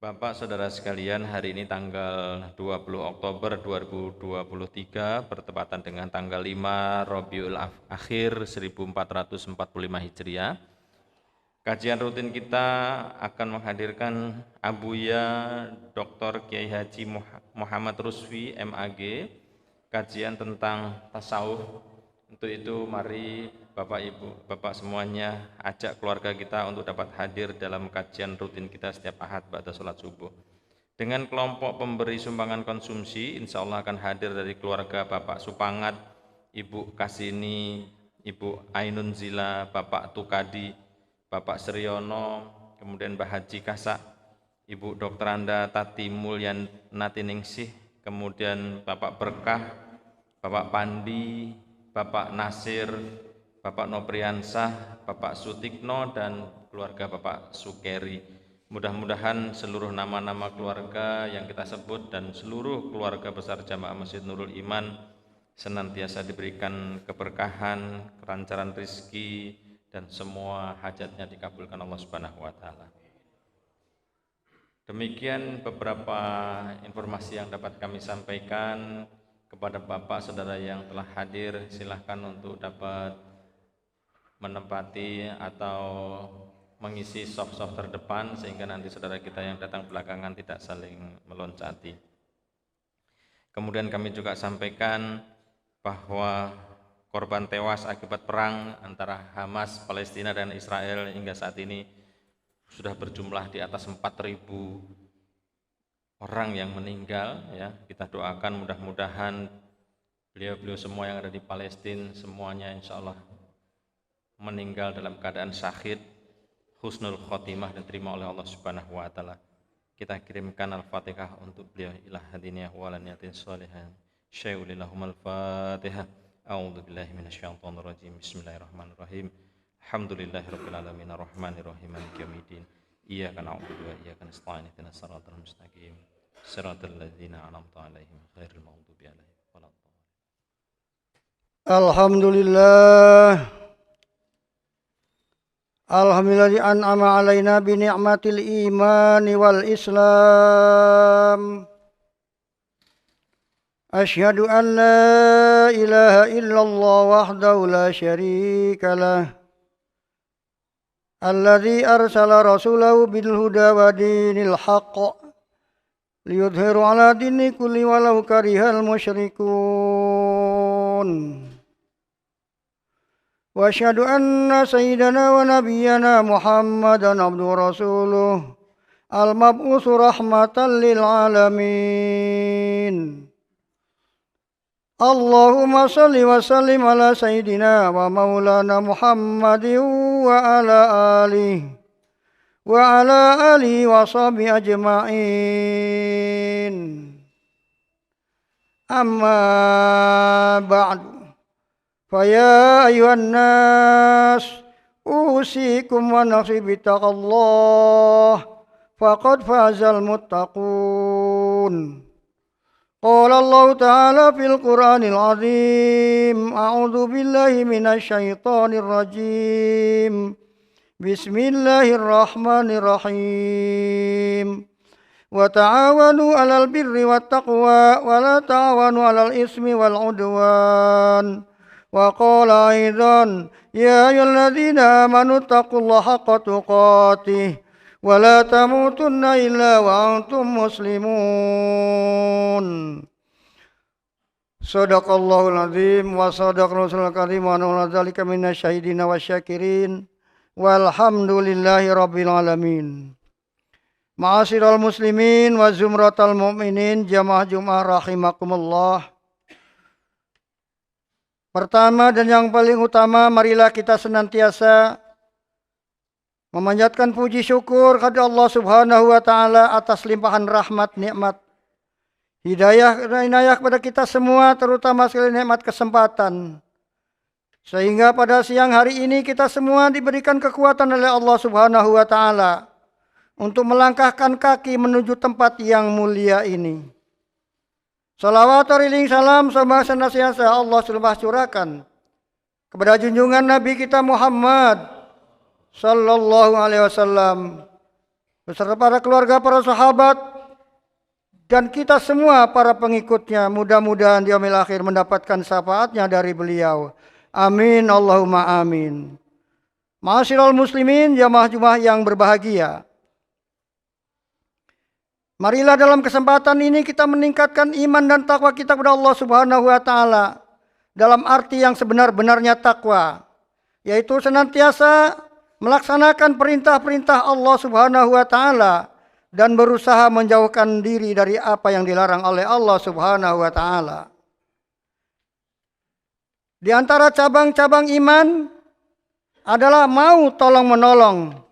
Bapak Saudara sekalian, hari ini tanggal 20 Oktober 2023 bertepatan dengan tanggal 5 Rabiul Akhir 1445 Hijriah. Kajian rutin kita akan menghadirkan Abuya Dr. Kiai Haji Muhammad Rusfi MAG, kajian tentang tasawuf. Untuk itu mari Bapak Ibu, Bapak semuanya ajak keluarga kita untuk dapat hadir dalam kajian rutin kita setiap Ahad pada sholat subuh. Dengan kelompok pemberi sumbangan konsumsi, insya Allah akan hadir dari keluarga Bapak Supangat, Ibu Kasini, Ibu Ainun Zila, Bapak Tukadi, Bapak Seryono, kemudian Mbah Haji Kasak, Ibu Dr. Anda Tati Mulyan Natiningsih, kemudian Bapak Berkah, Bapak Pandi, Bapak Nasir, Bapak Nopriansah, Bapak Sutikno, dan keluarga Bapak Sukeri. Mudah-mudahan seluruh nama-nama keluarga yang kita sebut dan seluruh keluarga besar Jamaah Masjid Nurul Iman senantiasa diberikan keberkahan, kelancaran rezeki, dan semua hajatnya dikabulkan Allah Subhanahu wa Ta'ala. Demikian beberapa informasi yang dapat kami sampaikan kepada Bapak Saudara yang telah hadir. Silahkan untuk dapat menempati atau mengisi soft-soft terdepan sehingga nanti saudara kita yang datang belakangan tidak saling meloncati. Kemudian kami juga sampaikan bahwa korban tewas akibat perang antara Hamas, Palestina, dan Israel hingga saat ini sudah berjumlah di atas 4.000 orang yang meninggal. Ya, kita doakan mudah-mudahan beliau-beliau semua yang ada di Palestina semuanya insya Allah meninggal dalam keadaan syahid, husnul khotimah, dan terima oleh Allah Subhanahu wa Ta'ala. Kita kirimkan Al-Fatihah untuk beliau. Ila hadiniyah walaniyatin sholihan syai'ulillahum Al-Fatihah. A'udzu billahi minasyaitonir rajim. Bismillahirrahmanirrahim. Alhamdulillahirabbil alamin arrahmanirrahim maliki yaumiddin. Iyyaka na'budu wa iyyaka nasta'in ihdinas siratal mustaqim. Siratal ladzina an'amta 'alaihim ghairil maghdubi 'alaihim waladdallin. Alhamdulillah. Alhamdulillah an'ama alaina bi ni'matil imani wal islam. Asyhadu an la ilaha illallah wahdahu la syarika lah. Alladzi arsala rasulahu bil huda wa dinil haqq liyudhiru ala dini kulli walau karihal musyrikun. Wa asyhadu anna sayyidana wa nabiyyana Muhammadan abduhu rasuluh al-mab'utsu rahmatan lil alamin. Allahumma salli wa sallim ala sayyidina wa maulana Muhammadin wa ala alihi wa sahbihi ajma'in. Amma ba'du. Faya ayuhan nas usikum wa nafsi bittaqallah faqad fazal muttaqun. Qala Allah Ta'ala fil Qur'anil azim. A'udzu billahi minasy syaithanir rajim. Bismillahirrahmanirrahim. Wa ta'awanu 'alal birri wat taqwa wa la ta'awanu 'alal ismi wal 'udwan. Wa qala aidan ya ayyuhalladzina amanu taqullaha haqqa tuqatih wa la tamutunna illa wa antum muslimun. Shadaqallahul azim wa shadaqa rasulul karim wa nahnu dzalika minasyahidina wasyakirin walhamdulillahi rabbil alamin. Ma'asyiral muslimin wa zumratal mu'minin jamaah Jumat rahimakumullah. Pertama dan yang paling utama, marilah kita senantiasa memanjatkan puji syukur kepada Allah Subhanahu wa Ta'ala atas limpahan rahmat, nikmat, hidayah dan inayah kepada kita semua, terutama sekali nikmat kesempatan. Sehingga pada siang hari ini kita semua diberikan kekuatan oleh Allah Subhanahu wa Ta'ala untuk melangkahkan kaki menuju tempat yang mulia ini. Salawat riling salam sama senantiasa Allah curahkan kepada junjungan Nabi kita Muhammad sallallahu alaihi wasallam, beserta para keluarga, para sahabat, dan kita semua para pengikutnya. Mudah-mudahan di yaumil akhir mendapatkan syafaatnya dari beliau. Amin, Allahumma amin. Ma'asyiral muslimin, jamaah-jamaah yang berbahagia. Marilah dalam kesempatan ini kita meningkatkan iman dan takwa kita kepada Allah Subhanahu wa taala dalam arti yang sebenar-benarnya takwa, yaitu senantiasa melaksanakan perintah-perintah Allah Subhanahu wa taala dan berusaha menjauhkan diri dari apa yang dilarang oleh Allah Subhanahu wa taala. Di antara cabang-cabang iman adalah mau tolong-menolong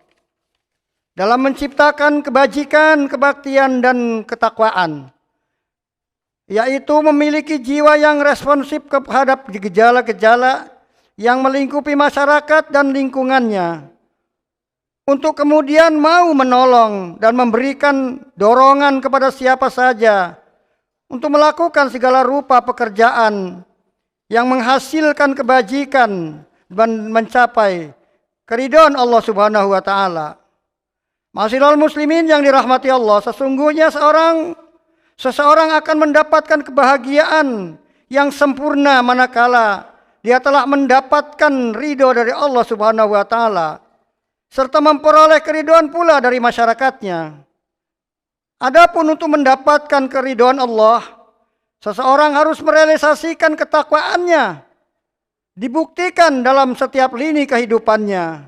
dalam menciptakan kebajikan, kebaktian, dan ketakwaan, yaitu memiliki jiwa yang responsif terhadap gejala-gejala yang melingkupi masyarakat dan lingkungannya, untuk kemudian mau menolong dan memberikan dorongan kepada siapa saja untuk melakukan segala rupa pekerjaan yang menghasilkan kebajikan dan mencapai keridhaan Allah Subhanahu wa taala. Ma'asyiral muslimin yang dirahmati Allah, sesungguhnya seseorang akan mendapatkan kebahagiaan yang sempurna manakala dia telah mendapatkan ridho dari Allah Subhanahu wa taala serta memperoleh keridhaan pula dari masyarakatnya. Adapun untuk mendapatkan keridhaan Allah, seseorang harus merealisasikan ketakwaannya, dibuktikan dalam setiap lini kehidupannya.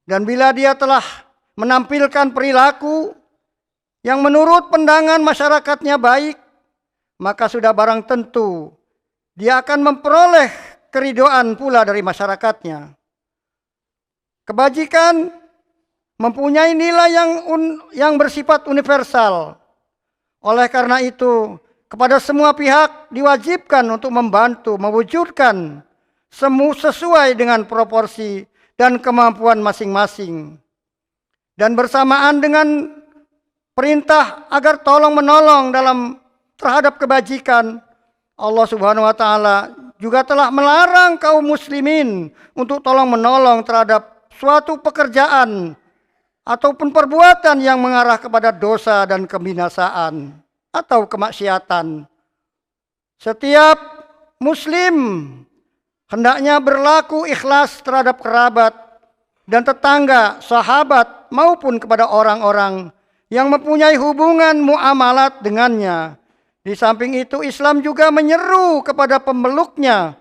Dan bila dia telah menampilkan perilaku yang menurut pandangan masyarakatnya baik, maka sudah barang tentu dia akan memperoleh keridhaan pula dari masyarakatnya. Kebajikan mempunyai nilai yang bersifat universal. Oleh karena itu, kepada semua pihak diwajibkan untuk membantu mewujudkan sesuai dengan proporsi dan kemampuan masing-masing. Dan bersamaan dengan perintah agar tolong-menolong terhadap kebajikan, Allah Subhanahu wa taala juga telah melarang kaum muslimin untuk tolong-menolong terhadap suatu pekerjaan ataupun perbuatan yang mengarah kepada dosa dan kebinasaan atau kemaksiatan. Setiap muslim hendaknya berlaku ikhlas terhadap kerabat dan tetangga, sahabat maupun kepada orang-orang yang mempunyai hubungan muamalat dengannya. Di samping itu, Islam juga menyeru kepada pemeluknya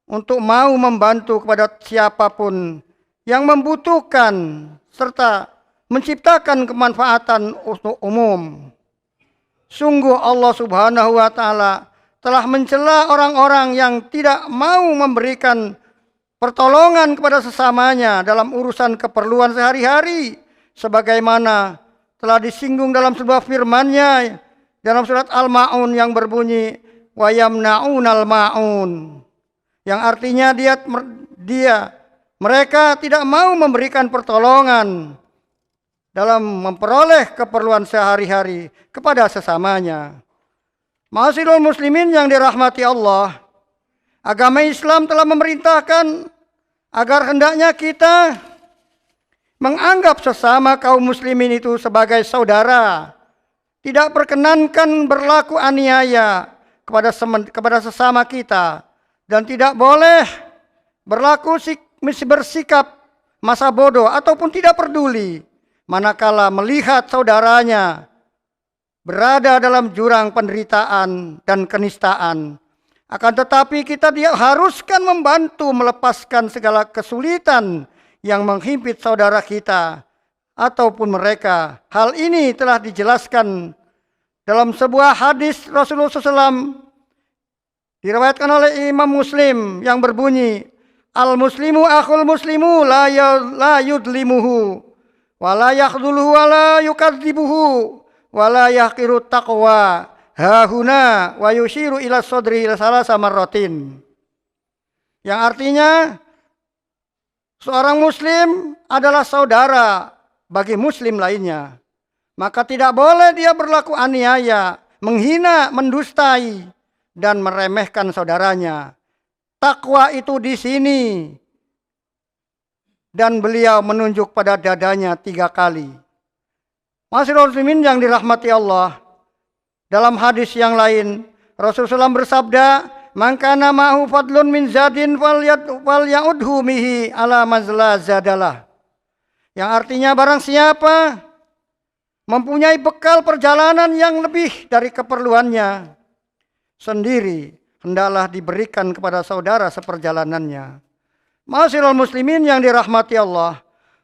untuk mau membantu kepada siapapun yang membutuhkan serta menciptakan kemanfaatan untuk umum. Sungguh Allah Subhanahu wa taala telah mencela orang-orang yang tidak mau memberikan pertolongan kepada sesamanya dalam urusan keperluan sehari-hari, sebagaimana telah disinggung dalam sebuah firman-Nya dalam surat Al-Ma'un yang berbunyi wa yamna'unal ma'un, yang artinya mereka tidak mau memberikan pertolongan dalam memperoleh keperluan sehari-hari kepada sesamanya. Ma'asyiral muslimin yang dirahmati Allah, agama Islam telah memerintahkan agar hendaknya kita menganggap sesama kaum muslimin itu sebagai saudara, tidak perkenankan berlaku aniaya kepada sesama kita, dan tidak boleh bersikap masa bodoh ataupun tidak peduli manakala melihat saudaranya berada dalam jurang penderitaan dan kenistaan. Akan tetapi kita diharuskan membantu melepaskan segala kesulitan yang menghimpit saudara kita ataupun mereka. Hal ini telah dijelaskan dalam sebuah hadis Rasulullah SAW, diriwayatkan oleh Imam Muslim, yang berbunyi, Al-muslimu akhul muslimu la yudlimuhu wa la yakhduluhu wa la yukadzibuhu wa la yahqiru taqwa hahuna wa yushiru ila sodri ila salasa marratin. Yang artinya, seorang muslim adalah saudara bagi muslim lainnya. Maka tidak boleh dia berlaku aniaya, menghina, mendustai, dan meremehkan saudaranya. Takwa itu di sini. Dan beliau menunjuk pada dadanya 3 kali. Ma'asyiral muslimin yang dirahmati Allah, dalam hadis yang lain Rasulullah SAW bersabda, "Man kana ma'hu fadlun min zadin falya'udhu mihi ala mazla zadalah." Yang artinya barang siapa mempunyai bekal perjalanan yang lebih dari keperluannya sendiri, hendaklah diberikan kepada saudara seperjalanannya. Ma'asyiral muslimin yang dirahmati Allah,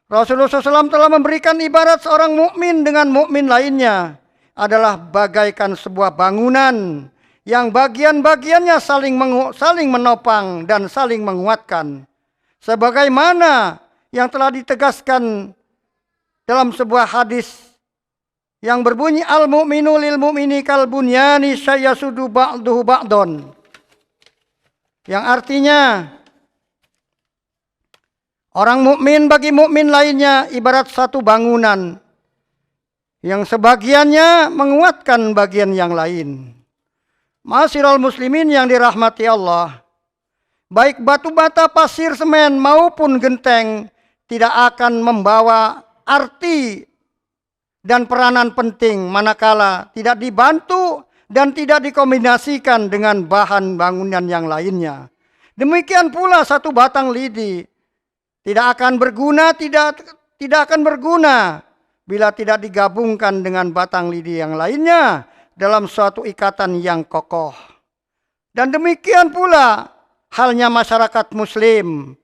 Rasulullah SAW telah memberikan ibarat seorang mukmin dengan mukmin lainnya adalah bagaikan sebuah bangunan yang bagian-bagiannya saling menopang dan saling menguatkan. Sebagaimana yang telah ditegaskan dalam sebuah hadis yang berbunyi, al-mu'minu lil mu'mini kal bunyani syayasudu ba'duhu ba'don. Yang artinya orang mukmin bagi mukmin lainnya ibarat satu bangunan yang sebagiannya menguatkan bagian yang lain. Ma'asyiral muslimin yang dirahmati Allah, baik batu bata, pasir, semen maupun genteng tidak akan membawa arti dan peranan penting manakala tidak dibantu dan tidak dikombinasikan dengan bahan bangunan yang lainnya. Demikian pula satu batang lidi tidak akan berguna bila tidak digabungkan dengan batang lidi yang lainnya dalam suatu ikatan yang kokoh. Dan demikian pula halnya masyarakat muslim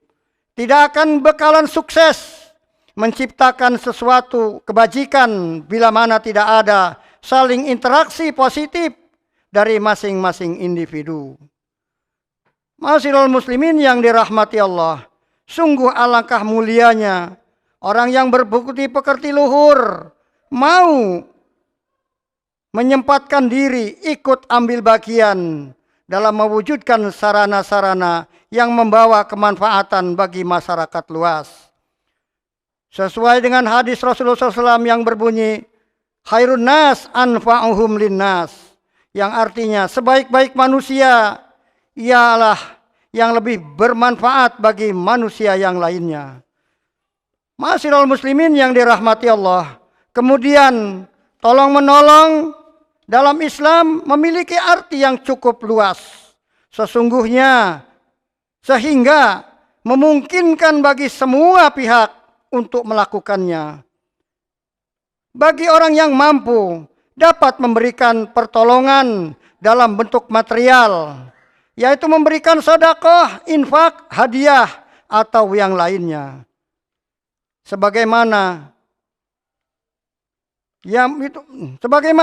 tidak akan bakalan sukses menciptakan sesuatu kebajikan bila mana tidak ada saling interaksi positif dari masing-masing individu. Ma'asyiral muslimin yang dirahmati Allah, sungguh alangkah mulianya orang yang berbukti pekerti luhur mau menyempatkan diri ikut ambil bagian dalam mewujudkan sarana-sarana yang membawa kemanfaatan bagi masyarakat luas. Sesuai dengan hadis Rasulullah SAW yang berbunyi, khairun nas anfa'uhum linnas, yang artinya sebaik-baik manusia ialah yang lebih bermanfaat bagi manusia yang lainnya. Ma'asyiral muslimin yang dirahmati Allah, kemudian tolong menolong dalam Islam memiliki arti yang cukup luas. Sesungguhnya sehingga memungkinkan bagi semua pihak untuk melakukannya. Bagi orang yang mampu dapat memberikan pertolongan dalam bentuk material, yaitu memberikan sedekah, infak, hadiah atau yang lainnya.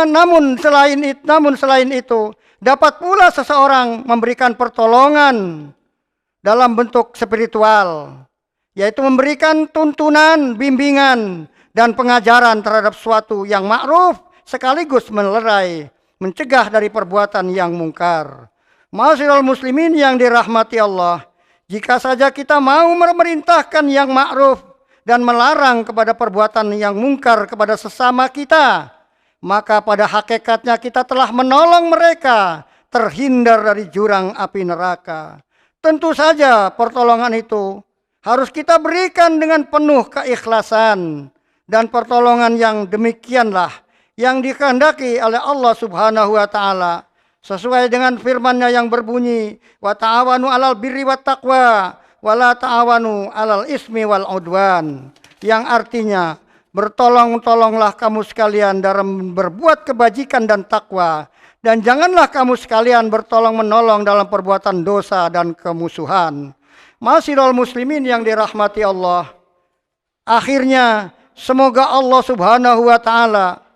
Namun selain itu dapat pula seseorang memberikan pertolongan dalam bentuk spiritual, yaitu memberikan tuntunan, bimbingan, dan pengajaran terhadap suatu yang ma'ruf sekaligus mencegah dari perbuatan yang mungkar. Ma'asyiral muslimin yang dirahmati Allah, jika saja kita mau memerintahkan yang ma'ruf dan melarang kepada perbuatan yang mungkar kepada sesama kita, maka pada hakikatnya kita telah menolong mereka terhindar dari jurang api neraka. Tentu saja pertolongan itu harus kita berikan dengan penuh keikhlasan, dan pertolongan yang demikianlah yang dikehendaki oleh Allah Subhanahu wa taala sesuai dengan firman-Nya yang berbunyi, wa ta'awanu 'alal birri wat taqwa wa la ta'awanu 'alal ismi wal udwan, yang artinya bertolong-tolonglah kamu sekalian dalam berbuat kebajikan dan takwa, dan janganlah kamu sekalian bertolong-menolong dalam perbuatan dosa dan kemusuhan. Ma'asyiral muslimin yang dirahmati Allah, akhirnya semoga Allah Subhanahu wa taala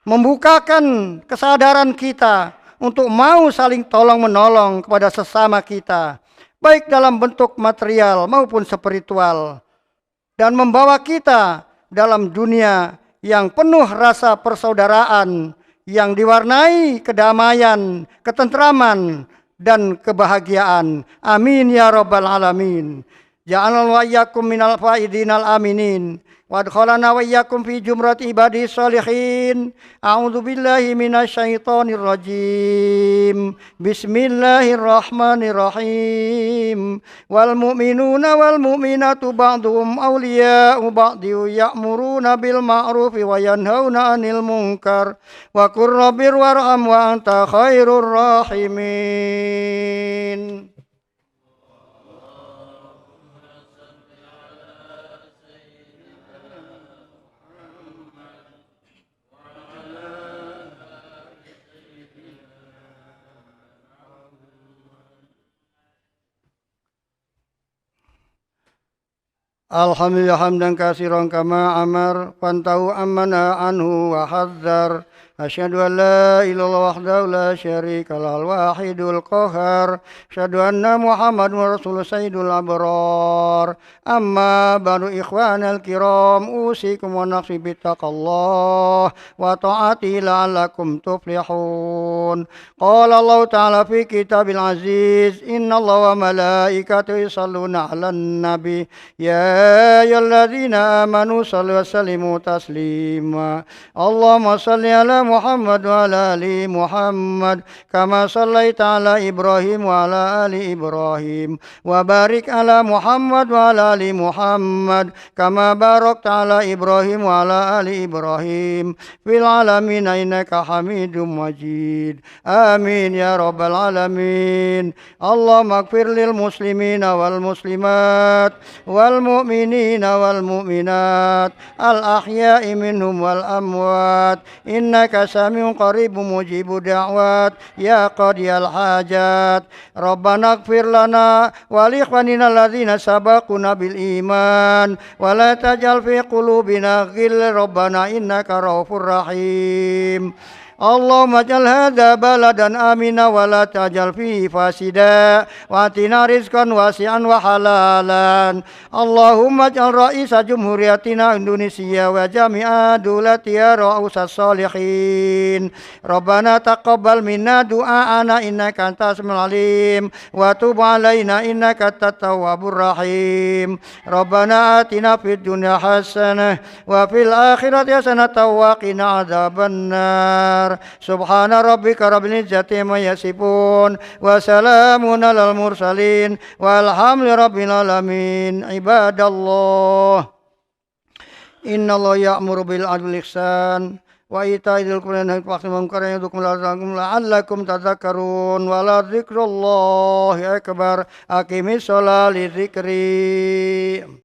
membukakan kesadaran kita untuk mau saling tolong-menolong kepada sesama kita, baik dalam bentuk material maupun spiritual, dan membawa kita dalam dunia yang penuh rasa persaudaraan yang diwarnai kedamaian, ketentraman, dan kebahagiaan. Amin ya rabbal alamin. Ja'alna wa iyyakum minal faidinal aminin. وادخلنا وإياكم في جمرة عباده الصالحين. أعوذ بالله من الشيطان الرجيم. بسم الله الرحمن الرحيم. والمؤمنون والمؤمنات بعضهم أولياء بعض يأمرون بالمعروف وينهون عن المنكر وقل رب ارحم وأنت خير الراحمين. Alhamdulillah hamdan katsiran kama amar fantahu amana anhu wa hadzar. Asyhadu an la ilaha illallah wahdahu la syarika lahul wahidul qahhar. Asyhadu anna Muhammadun rasulullah sayyidul abrar. Amma ba'du ikhwanal kiram usikum wa nafsi bittaqallah wa ta'atihi la'allakum tuflihun. Qala Allah ta'ala fi kitabil aziz innallaha wa malaikatahu yusholluna 'alan nabi ya ayyuhalladzina amanu shallu wa sallimu taslima. Allahumma shalli ala Muhammad wa ala ali Muhammad kama shallaita ala Ibrahim wa ala ali Ibrahim wa barik ala Muhammad wa ala ali Muhammad kama barakta ala Ibrahim wa ala ali Ibrahim fil alamin innaka Hamidum Majid. Amin ya rabbal alamin. Allahumma ighfir lil muslimina wal muslimat wal mu'minina wal mu'minat al ahya'i minhum wal amwat innaka samiun qaribun mujibud da'wat ya qadiyal hajat. Rabbana ighfir lana wa li ikhwanina alladzina sabaquna bil iman wa la taj'al fi qulubina ghillan rabbana innaka raufur rahim. Allahumma ja'al hadza baladan amina wa la taj'al fihi fasida wa atina rizqan wasi'an wa halalan. Allahumma ja'al ra'isa jumhuriyatina Indonesia wa jami'a dulatiya ra'usas salihin. Rabbana taqabbal minna du'aana innaka antas samiul alim wa tub 'alaina innaka at-tawwabur rahim. Rabbana atina fid dunya hasanah wa fil akhirati hasanah wa qina adzabannar. Subhana rabbika rabbil izzati amma yasifun wa salamun alal mursalin walhamdulillahi rabbil alamin. Ibadallah, innallaha ya'muru bil adli wal ihsan wa ita'i dzil qurba wa yanha 'anil munkari wa ya'idhukum la'allakum tadhakkarun wa la dzikrullahi akbar. Aqimis sholata li dzikri.